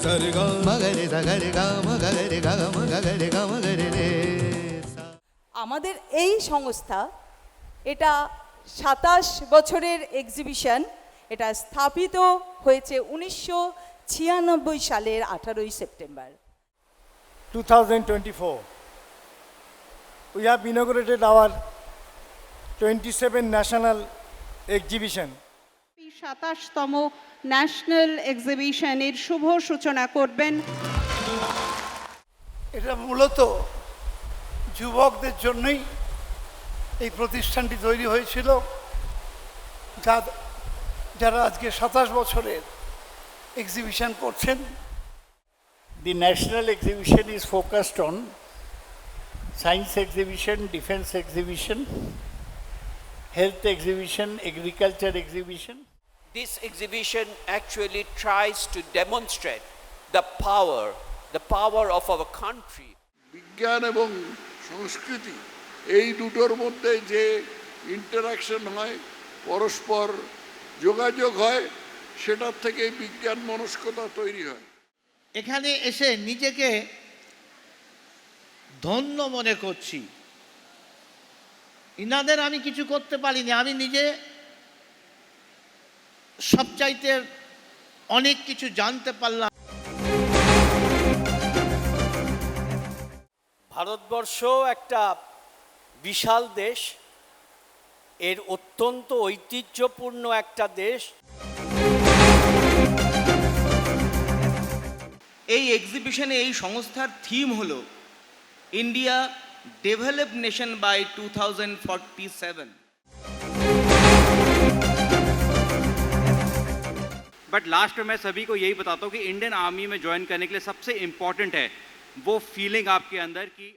সারে গা মগরে সাগরে গা মগরে গা মগরে গা মগরে রে। আমাদের এই সংস্থা, এটা 27 বছরের এক্সিবিশন। এটা স্থাপিত হয়েছে 1996 সালের 18 September. 2024, we have inaugurated our 27 national exhibition. 27তম ন্যাশনাল এক্সিবিশনের শুভ সূচনা করবেন। এটা মূলত যুবকদের জন্যই এই প্রতিষ্ঠানটি তৈরি হয়েছিল, যারা আজকে 27 বছরের এক্সিবিশন করছেন। The national exhibition is focused on science exhibition, defense exhibition, health exhibition, agriculture exhibition. This exhibition actually tries to demonstrate the power of our country. বিজ্ঞান এবং সংস্কৃতি এই দুটোর মধ্যে যে ইন্টারাকশন হয়, পরস্পর যোগাযোগ হয়, সেটার থেকে বিজ্ঞান মনস্কতা তৈরি হয়। এখানে এসে নিজেকে ধন্য মনে করছি। ইনাদের আমি কিছু করতে পারিনি, আমি নিজে সবচাইতে অনেক কিছু জানতে পারলাম। ভারতবর্ষ একটা বিশাল দেশ, এর অত্যন্ত ঐতিহ্যপূর্ণ একটা দেশ। এই এক্সিবিশনে এই সংস্থার থিম হলো India develop nation by 2047। But last में मैं सभी को यही बताता हूँ कि इंडियन आर्मी में ज्वाइन करने के लिए सबसे इम्पॉर्टेंट है वो फीलिंग आपके अंदर की